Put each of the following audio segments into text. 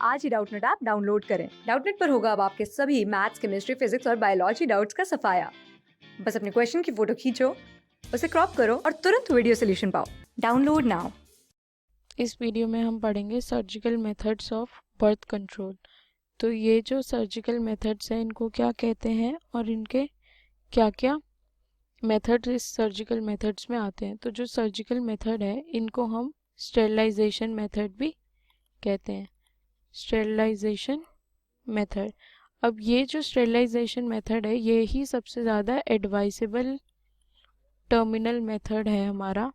आज ही Doubtnut app download करें। Doubtnut पर होगा अब आपके सभी मैथ्स, केमिस्ट्री, फिजिक्स और बायोलॉजी डाउट्स का सफाया। बस अपने क्वेश्चन की फोटो खींचो, उसे क्रॉप करो और तुरंत वीडियो सोल्यूशन पाओ। Download now. इस वीडियो में हम पढ़ेंगे surgical methods of birth control. तो ये जो सर्जिकल मेथड्स हैं इनको क्या कहते हैं और इनके क्या क्या मेथड्स इस सर्जिकल मेथड्स में आते हैं। तो जो सर्जिकल मेथड है इनको हम स्टेरिलाइजेशन मेथड भी कहते हैं। स्टेरिलाइजेशन मेथड, अब ये जो स्टेरिलाइजेशन मेथड है ये ही सबसे ज़्यादा एडवाइसेबल टर्मिनल मेथड है हमारा।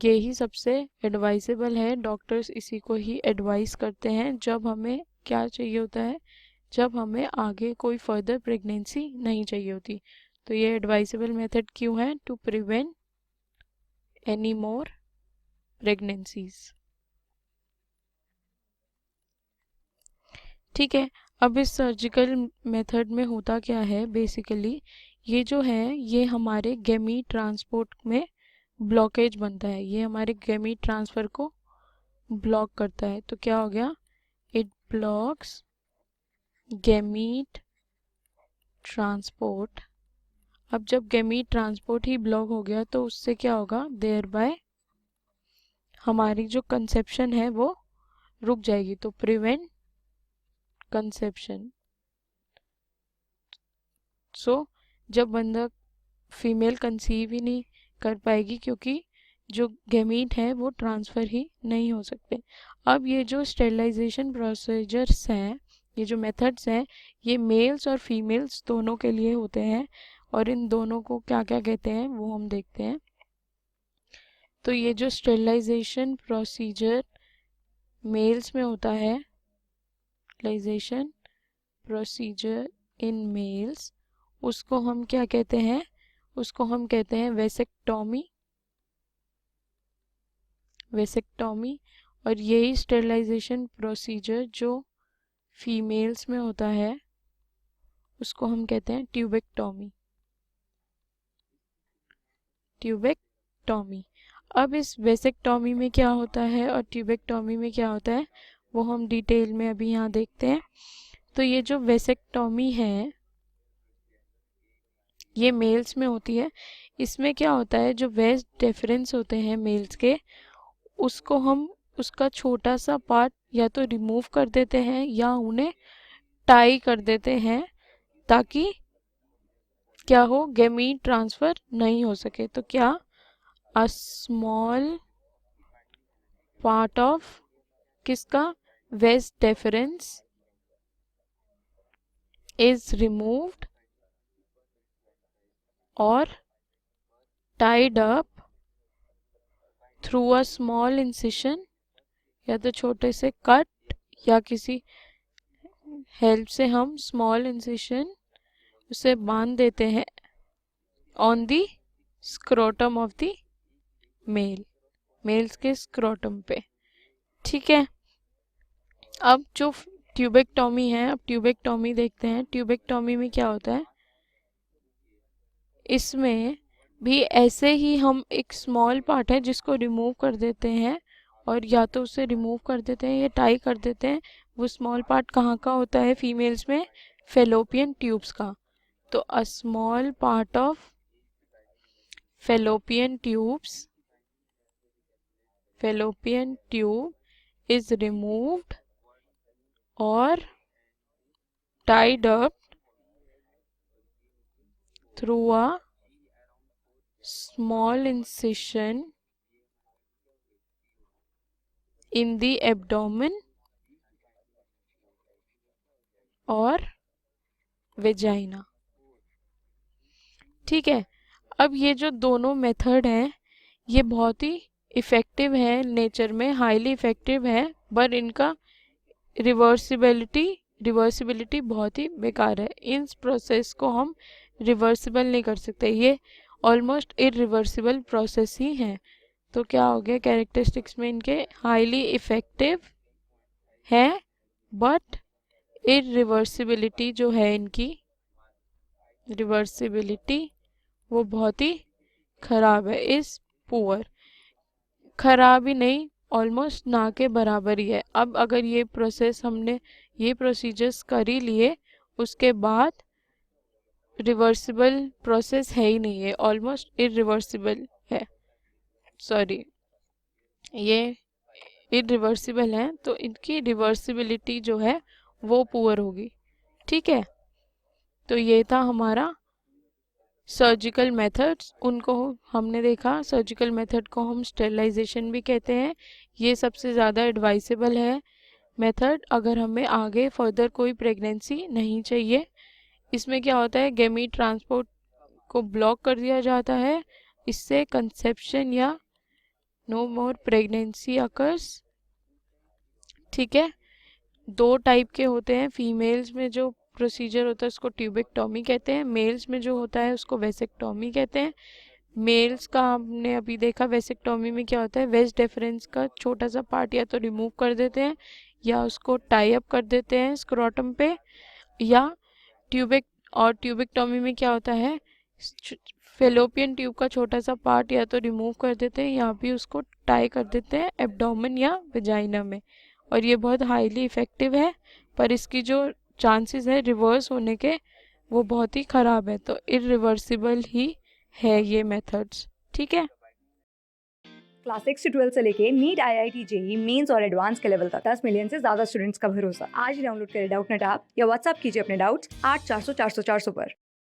ये ही सबसे एडवाइसेबल है, डॉक्टर्स इसी को ही एडवाइस करते हैं जब हमें क्या चाहिए होता है, जब हमें आगे कोई फर्दर प्रेगनेंसी नहीं चाहिए होती। तो ये एडवाइसेबल मेथड क्यों है? To prevent any more pregnancies. ठीक है, अब इस सर्जिकल मेथड में होता क्या है बेसिकली, ये जो है ये हमारे गैमीट ट्रांसपोर्ट में ब्लॉकेज बनता है, ये हमारे गैमीट ट्रांसफर को ब्लॉक करता है। तो क्या हो गया? It blocks gamete transport. अब जब गैमीट ट्रांसपोर्ट ही ब्लॉक हो गया तो उससे क्या होगा? देयर बाय हमारी जो कंसेप्शन है वो रुक जाएगी। तो प्रिवेंट कंसेप्शन। सो जब बंदा फीमेल कंसीव ही नहीं कर पाएगी क्योंकि जो गैमीट है वो ट्रांसफ़र ही नहीं हो सकते। अब ये जो स्टेरिलाइजेशन प्रोसीजर्स हैं, ये जो मेथड्स हैं, ये मेल्स और फीमेल्स दोनों के लिए होते हैं और इन दोनों को क्या क्या कहते हैं वो हम देखते हैं। तो ये जो स्टेरिलाइजेशन प्रोसीजर मेल्स में होता है, स्टेरिलाइजेशन प्रोसीजर इन मेल्स, उसको हम क्या कहते हैं? उसको हम कहते हैं वेसेक्टॉमी। वेसेक्टॉमी। और यही स्टेरिलाइजेशन प्रोसीजर जो फीमेल्स में होता है उसको हम कहते हैं ट्यूबेक्टॉमी। ट्यूबेक्टॉमी। अब इस वेसेक्टॉमी में क्या होता है और ट्यूबेक्टॉमी में क्या होता है वो हम डिटेल में अभी यहाँ देखते हैं। तो ये जो वेसेक्टॉमी है ये मेल्स में होती है। इसमें क्या होता है, जो वेस्ट डिफरेंस होते हैं मेल्स के, उसको हम उसका छोटा सा पार्ट या तो रिमूव कर देते हैं या उन्हें टाई कर देते हैं ताकि क्या हो, गैमीट ट्रांसफर नहीं हो सके। तो क्या, अ स्मॉल पार्ट ऑफ किसका? वेस्ट डिफरेंस इज रिमूव्ड और tied up through a small incision, या तो छोटे से कट या किसी हेल्प से हम स्मॉल इंसिशन उसे बांध देते हैं on the scrotum of the male, males के स्क्रोटम पे। ठीक है, अब जो ट्यूबेक्टॉमी है, अब ट्यूबेक्टॉमी देखते हैं। ट्यूबेक्टॉमी में क्या होता है, इसमें भी ऐसे ही हम एक स्मॉल पार्ट है जिसको रिमूव कर देते हैं और या तो उसे रिमूव कर देते हैं या टाई कर देते हैं। वो स्मॉल पार्ट कहाँ का होता है फीमेल्स में? फेलोपियन ट्यूब्स का। तो a small part of fallopian tubes, fallopian tube is removed और tied up through a small incision in the abdomen और वेजाइना। ठीक है, अब ये जो दोनों मेथड हैं ये बहुत ही इफ़ेक्टिव है, नेचर में हाईली इफ़ेक्टिव है, पर इनका रिवर्सिबिलिटी बहुत ही बेकार है। इस प्रोसेस को हम रिवर्सिबल नहीं कर सकते, ये ऑलमोस्ट इरिवर्सिबल प्रोसेस ही है। तो क्या हो गया कैरेक्टरिस्टिक्स में इनके? हाईली इफ़ेक्टिव है बट इरिवर्सिबिलिटी जो है इनकी, रिवर्सिबिलिटी वो बहुत ही खराब है। इस पुअर, खराब ही नहीं, ऑलमोस्ट ना के बराबर ही है। अब अगर ये प्रोसेस हमने ये प्रोसीजर्स कर ही लिए, उसके बाद रिवर्सिबल प्रोसेस है ही नहीं है, ऑलमोस्ट इरिवर्सिबल है, सॉरी ये इरिवर्सिबल है, तो इनकी रिवर्सिबिलिटी जो है वो पुअर होगी। ठीक है, तो ये था हमारा सर्जिकल मेथड्स। उनको हमने देखा, सर्जिकल मेथड को हम स्टेरिलाइजेशन भी कहते हैं। ये सबसे ज़्यादा एडवाइसेबल है मेथड अगर हमें आगे फर्दर कोई प्रेगनेंसी नहीं चाहिए। इसमें क्या होता है, गैमीट ट्रांसपोर्ट को ब्लॉक कर दिया जाता है, इससे कंसेप्शन या नो मोर प्रेगनेंसी अकर्स। ठीक है, 2 टाइप के होते हैं, फीमेल्स में जो प्रोसीजर होता है उसको ट्यूबेक्टोमी कहते हैं, मेल्स में जो होता है उसको वेसेक्टोमी कहते हैं। मेल्स का हमने अभी देखा, वेसेक्टोमी में क्या होता है, वेज डेफरेंस का छोटा सा पार्ट या तो रिमूव कर देते हैं या उसको टाई अप कर देते हैं स्क्रोटम पे, या ट्यूबेक्टोमी में क्या होता है, फेलोपियन ट्यूब का छोटा सा पार्ट या तो रिमूव कर देते हैं या भी उसको टाई कर देते हैं एब्डोमेन या वेजाइना में, और ये बहुत हाईली इफ़ेक्टिव है, पर इसकी जो चांसेस है रिवर्स होने के वो बहुत ही ख़राब है, तो इरिवर्सिबल ही है ये मेथड्स। ठीक है, क्लास 6 से 12 से लेके नीट, IIT, जेई मेंस और एडवांस के लेवल तक 10 मिलियन से ज्यादा स्टूडेंट्स का भरोसा। आज ही डाउनलोड करें डाउटनेट ऐप या व्हाट्सएप कीजिए अपने डाउट्स 8400 400 400 पर।